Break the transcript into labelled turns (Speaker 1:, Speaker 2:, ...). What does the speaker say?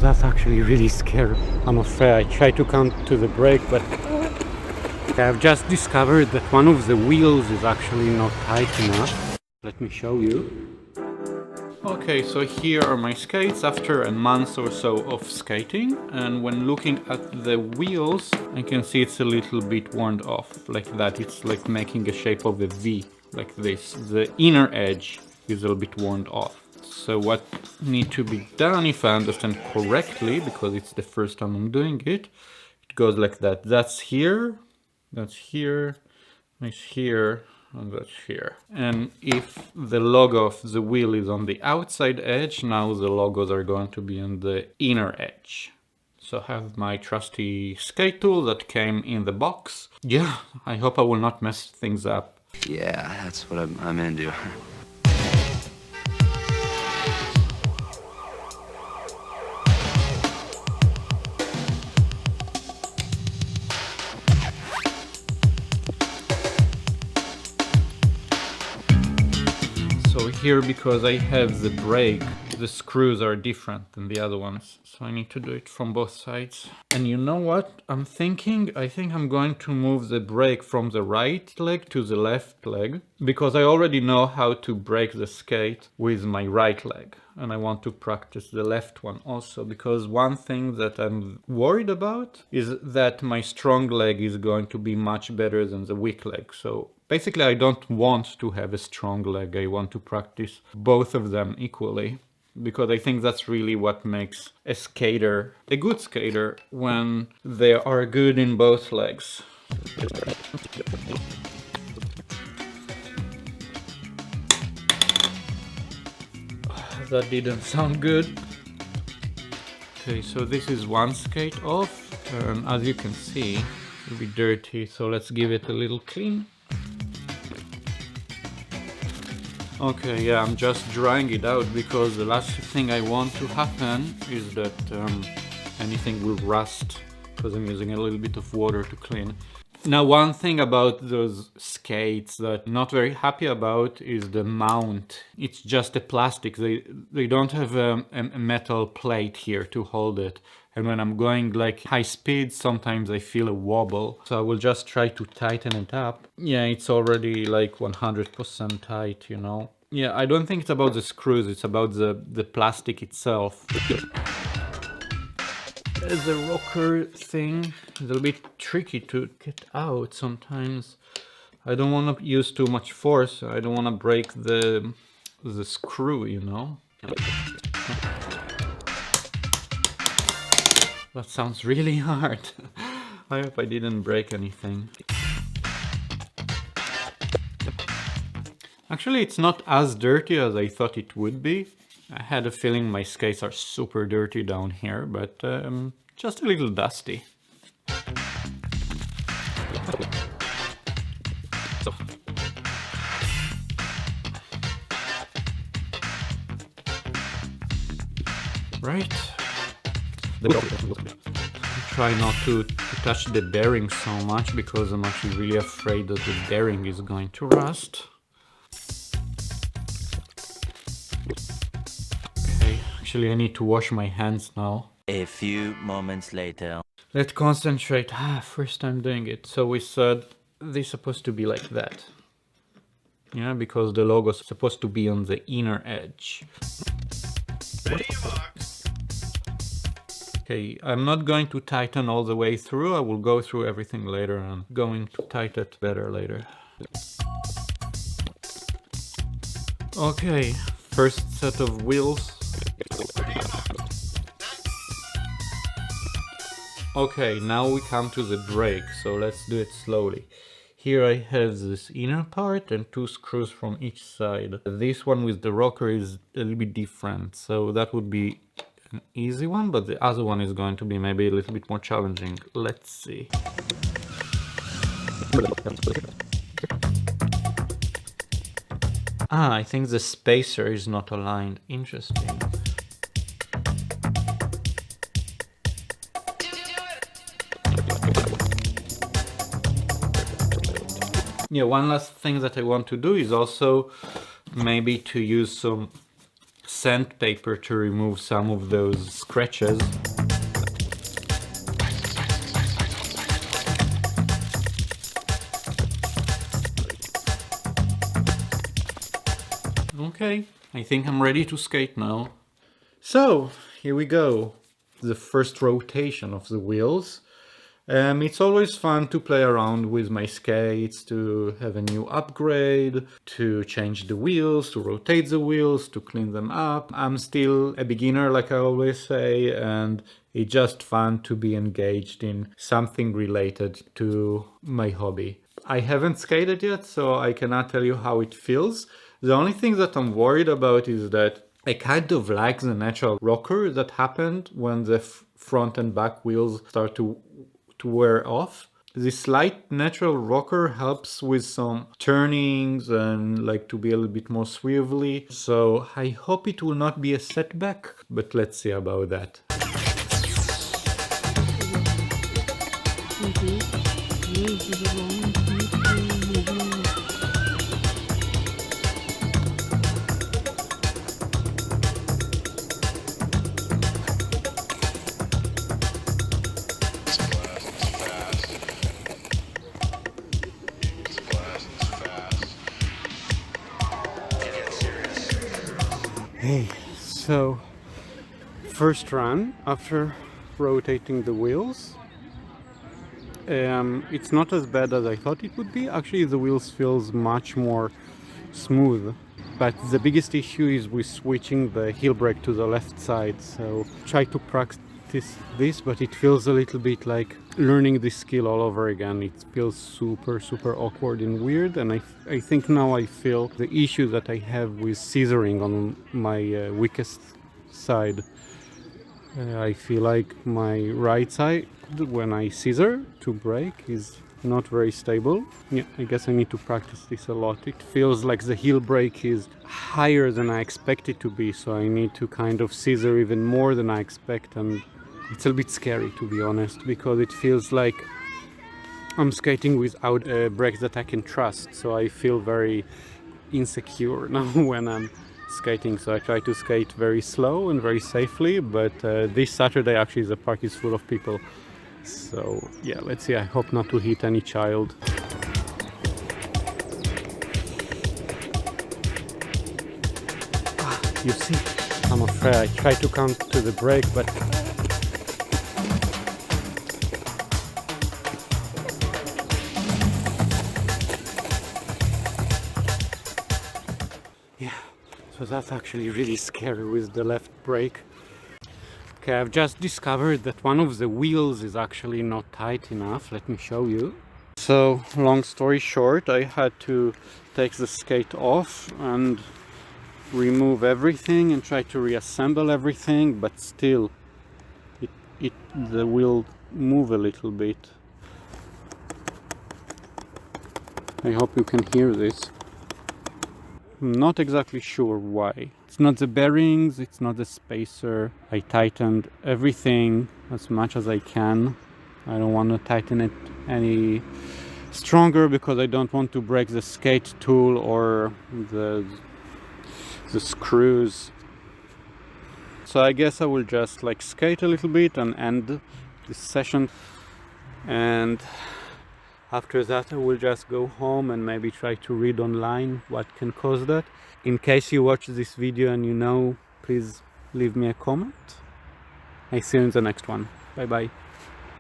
Speaker 1: that's actually really scary. I'm afraid I try to come to the brake, but I've just discovered that one of the wheels is actually not tight enough. Let me show you. Okay, so here are my skates after a month or so of skating, and when looking at the wheels I can see it's a little bit worn off, like that. It's like making a shape of a V, like this. The inner edge is a little bit worn off. So what needs to be done, if I understand correctly, because it's the first time I'm doing it, it goes like that. That's here, that's here, it's here, and that's here. And if the logo of the wheel is on the outside edge, now the logos are going to be on the inner edge. So I have my trusty skate tool that came in the box. Yeah, I hope I will not mess things up.
Speaker 2: Yeah, that's what I'm into.
Speaker 1: So here, because I have the brake, the screws are different than the other ones. So I need to do it from both sides. And you know what? I think I'm going to move the brake from the right leg to the left leg, because I already know how to brake the skate with my right leg. And I want to practice the left one also, because one thing that I'm worried about is that my strong leg is going to be much better than the weak leg. So basically I don't want to have a strong leg. I want to practice both of them equally, because I think that's really what makes a skater a good skater, when they are good in both legs. That didn't sound good. Okay, so this is one skate off, and as you can see, it'll be dirty, so let's give it a little clean. Okay, yeah, I'm just drying it out, because the last thing I want to happen is that anything will rust, because I'm using a little bit of water to clean. Now, one thing about those skates that I'm not very happy about is the mount. It's just a plastic. They don't have a metal plate here to hold it. And when I'm going like high speed, sometimes I feel a wobble. So I will just try to tighten it up. Yeah, it's already like 100% tight, you know. Yeah, I don't think it's about the screws, it's about the plastic itself. The rocker thing is a little bit tricky to get out sometimes. I don't want to use too much force. I don't want to break the screw, you know. That sounds really hard. I hope I didn't break anything. Actually, it's not as dirty as I thought it would be. I had a feeling my skates are super dirty down here, but just a little dusty. Right. Try not to touch the bearing so much, because I'm actually really afraid that the bearing is going to rust. Okay, actually I need to wash my hands now.
Speaker 2: A few moments later.
Speaker 1: Let's concentrate. First time doing it. So we said they're supposed to be like that. Yeah, because the logo is supposed to be on the inner edge. Okay, I'm not going to tighten all the way through. I will go through everything later, and I'm going to tighten it better later. Okay, first set of wheels. Okay, now we come to the brake, so let's do it slowly. Here I have this inner part and two screws from each side. This one with the rocker is a little bit different, so that would be an easy one, but the other one is going to be maybe a little bit more challenging. Let's see. I think the spacer is not aligned. Interesting. Yeah, one last thing that I want to do is also maybe to use some
Speaker 3: sandpaper to remove some of those scratches. Okay, I think I'm ready to skate now. So, here we go. The first rotation of the wheels. It's always fun to play around with my skates, to have a new upgrade, to change the wheels, to rotate the wheels, to clean them up. I'm still a beginner, like I always say, and it's just fun to be engaged in something related to my hobby. I haven't skated yet, so I cannot tell you how it feels. The only thing that I'm worried about is that I kind of like the natural rocker that happened when the front and back wheels start to wear off. This slight natural rocker helps with some turnings and like to be a little bit more swivelly. So I hope it will not be a setback, but let's see about that.
Speaker 1: Hey, so first run after rotating the wheels. It's not as bad as I thought it would be. Actually, the wheels feels much more smooth. But the biggest issue is with switching the heel brake to the left side. So try to practice this, but it feels a little bit like learning this skill all over again. It feels super awkward and weird, and I think now I feel the issue that I have with scissoring on my weakest side. I feel like my right side, when I scissor to brake, is not very stable. Yeah, I guess I need to practice this a lot. It feels like the heel brake is higher than I expect it to be, so I need to kind of scissor even more than I expect, and it's a bit scary, to be honest, because it feels like I'm skating without a brake that I can trust, so I feel very insecure now when I'm skating. So I try to skate very slow and very safely, but this Saturday actually the park is full of people, so yeah, let's see. I hope not to hit any child. You see, I'm afraid I try to come to the brake, but yeah, so that's actually really scary with the left brake. Okay, I've just discovered that one of the wheels is actually not tight enough. Let me show you. So, long story short, I had to take the skate off and remove everything and try to reassemble everything, but still the wheel move a little bit. I hope you can hear this. I'm not exactly sure why. It's not the bearings, it's not the spacer. I tightened everything as much as I can. I don't want to tighten it any stronger because I don't want to break the skate tool or the screws. So I guess I will just like skate a little bit and end this session, and after that I will just go home and maybe try to read online what can cause that. In case you watch this video and you know, please leave me a comment. I see you in the next one. Bye bye.